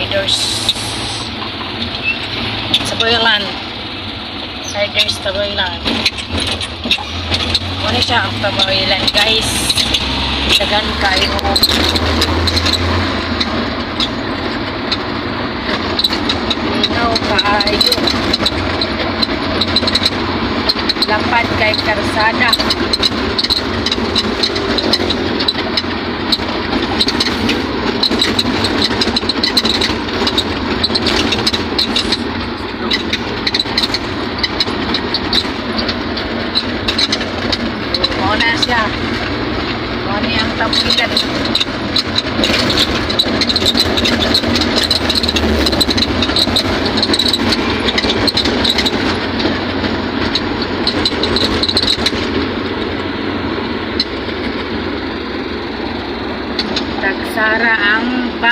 riders. Sa Boylan. Riders sa Boylan. Ano siya ang Boylan, guys. Dagan kayo. Linaw kaayo. Lapad kay karsada.